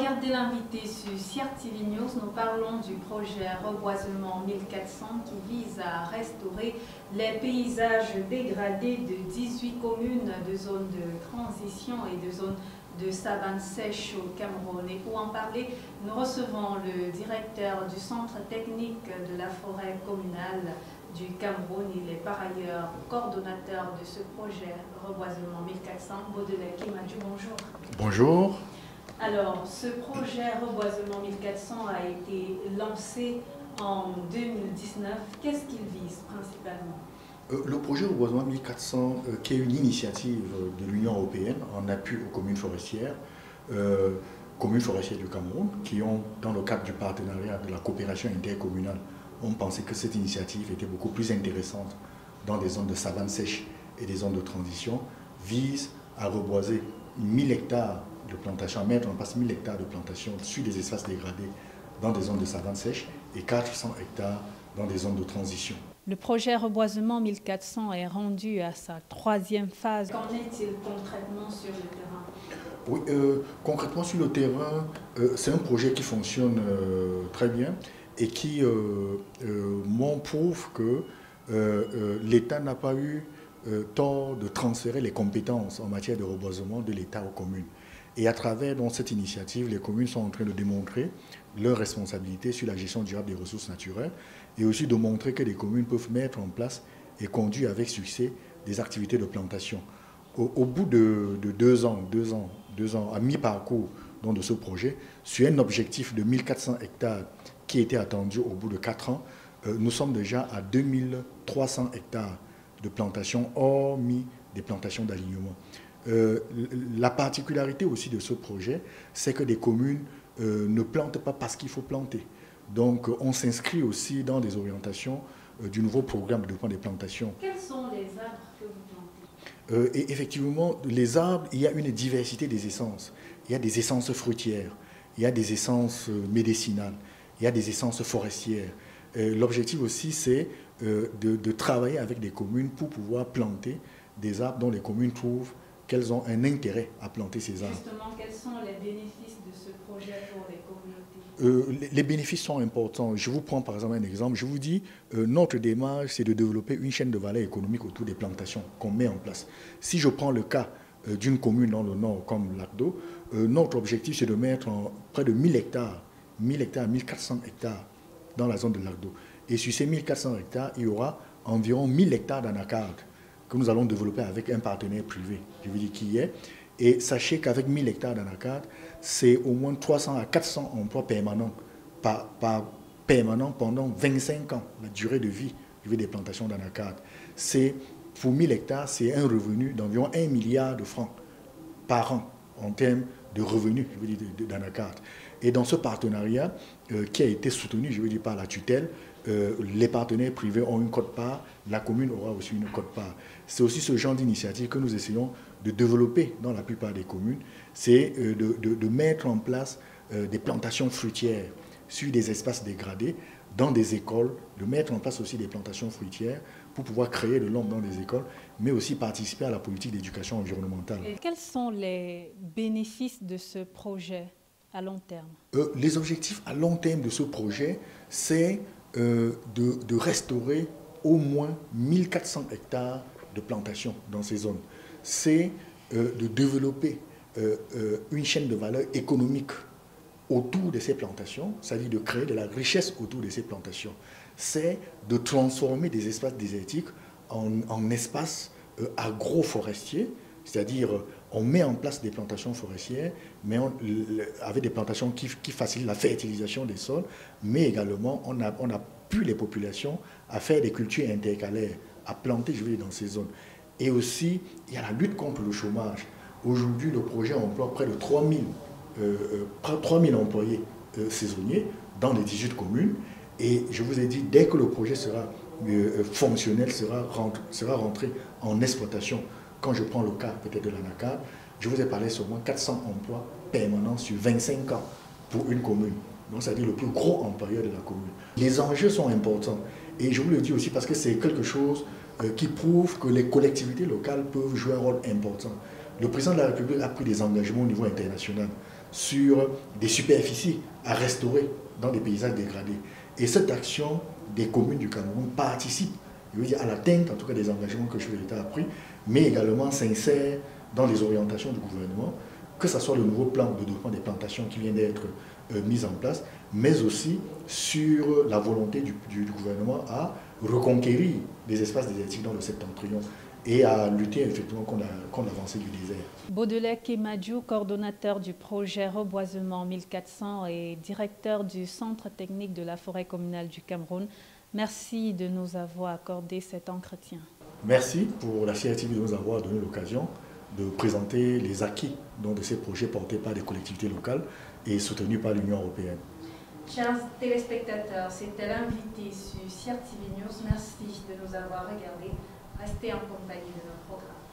regardez l'invité sur CRTV News, nous parlons du projet Reboisement 1400 qui vise à restaurer les paysages dégradés de 18 communes de zones de transition et de zones de savane sèche au Cameroun. Et pour en parler, nous recevons le directeur du Centre technique de la forêt communale du Cameroun. Il est par ailleurs coordonnateur de ce projet Reboisement 1400. Baudelaire Kimadjou, bonjour. Bonjour. Alors, ce projet Reboisement 1400 a été lancé en 2019. Qu'est-ce qu'il vise principalement? Le projet Reboisement 1400, qui est une initiative de l'Union européenne en appui aux communes forestières du Cameroun, qui ont, dans le cadre du partenariat de la coopération intercommunale, ont pensé que cette initiative était beaucoup plus intéressante dans des zones de savane sèche et des zones de transition, vise à reboiser 1000 hectares de plantation, à mettre en place 1000 hectares de plantation sur des espaces dégradés dans des zones de savane sèche et 400 hectares dans des zones de transition. Le projet Reboisement 1400 est rendu à sa 3e phase. Qu'en est-il concrètement sur le terrain? Oui, concrètement sur le terrain, c'est un projet qui fonctionne très bien et qui prouve que l'État n'a pas eu tort de transférer les compétences en matière de reboisement de l'État aux communes. Et à travers cette initiative, les communes sont en train de démontrer leur responsabilité sur la gestion durable des ressources naturelles et aussi de montrer que les communes peuvent mettre en place et conduire avec succès des activités de plantation. Au bout de 2 ans, à mi-parcours de ce projet, sur un objectif de 1400 hectares qui était attendu au bout de 4 ans, nous sommes déjà à 2300 hectares de plantation, hormis des plantations d'alignement. La particularité aussi de ce projet, c'est que des communes ne plantent pas parce qu'il faut planter. Donc on s'inscrit aussi dans des orientations du nouveau programme de développement des plantations. Quels sont les arbres que vous plantez? Et effectivement, les arbres, il y a une diversité des essences. Il y a des essences fruitières, il y a des essences médicinales, il y a des essences forestières. L'objectif aussi, c'est de travailler avec des communes pour pouvoir planter des arbres dont les communes trouvent qu'elles ont un intérêt à planter ces arbres. Justement, quels sont les bénéfices de ce projet pour les communautés? Les bénéfices sont importants. Je vous prends par exemple un exemple. Je vous dis, notre démarche, c'est de développer une chaîne de valeur économique autour des plantations qu'on met en place. Si je prends le cas d'une commune dans le nord comme Lagdo, notre objectif, c'est de mettre près de 1000 hectares, 1400 hectares dans la zone de Lagdo. Et sur ces 1400 hectares, il y aura environ 1000 hectares d'anacarde que nous allons développer avec un partenaire privé, je veux dire qui est. Et sachez qu'avec 1000 hectares d'anacarde, c'est au moins 300 à 400 emplois permanents, permanents pendant 25 ans, la durée de vie des plantations d'anacarde. Pour 1000 hectares, c'est un revenu d'environ 1 milliard de francs par an en termes de revenus d'anacarde. Et dans ce partenariat qui a été soutenu, je veux dire, par la tutelle, les partenaires privés ont une quote-part, la commune aura aussi une quote-part. C'est aussi ce genre d'initiative que nous essayons de développer dans la plupart des communes, c'est de mettre en place des plantations fruitières sur des espaces dégradés, dans des écoles, de mettre en place aussi des plantations fruitières pour pouvoir créer de l'ombre dans des écoles, mais aussi participer à la politique d'éducation environnementale. Et quels sont les bénéfices de ce projet à long terme? Les objectifs à long terme de ce projet, c'est de restaurer au moins 1400 hectares de plantation dans ces zones. C'est de développer une chaîne de valeur économique autour de ces plantations, c'est-à-dire de créer de la richesse autour de ces plantations. C'est de transformer des espaces désertiques en espaces agroforestiers, c'est-à-dire on met en place des plantations forestières, mais avec des plantations qui facilitent la fertilisation des sols, mais également on appuie les populations à faire des cultures intercalaires, à planter, dans ces zones. Et aussi, il y a la lutte contre le chômage. Aujourd'hui, le projet emploie près de 3000 employés saisonniers dans les 18 communes. Et je vous ai dit, dès que le projet sera fonctionnel, sera rentré en exploitation, quand je prends le cas peut-être de l'anacarde, je vous ai parlé sur moins 400 emplois permanents sur 25 ans pour une commune. Donc, c'est-à-dire le plus gros employeur de la commune. Les enjeux sont importants. Et je vous le dis aussi parce que c'est quelque chose qui prouve que les collectivités locales peuvent jouer un rôle important. Le président de la République a pris des engagements au niveau international sur des superficies à restaurer dans des paysages dégradés. Et cette action des communes du Cameroun participe, je veux dire, à l'atteinte en tout cas des engagements que le chef de l'État a pris, mais également s'insère dans les orientations du gouvernement, que ce soit le nouveau plan de développement des plantations qui vient d'être mis en place, mais aussi sur la volonté du gouvernement à reconquérir des espaces désertiques dans le septentrion et à lutter effectivement contre l'avancée du désert. Baudelaire Kemadjou, coordonnateur du projet Reboisement 1400 et directeur du Centre technique de la forêt communale du Cameroun, merci de nous avoir accordé cet entretien. Merci pour la CRTV de nous avoir donné l'occasion de présenter les acquis de ces projets portés par des collectivités locales et soutenus par l'Union européenne. Chers téléspectateurs, c'était l'invité sur CRTV News. Merci de nous avoir regardés. Restez en compagnie de nos programmes.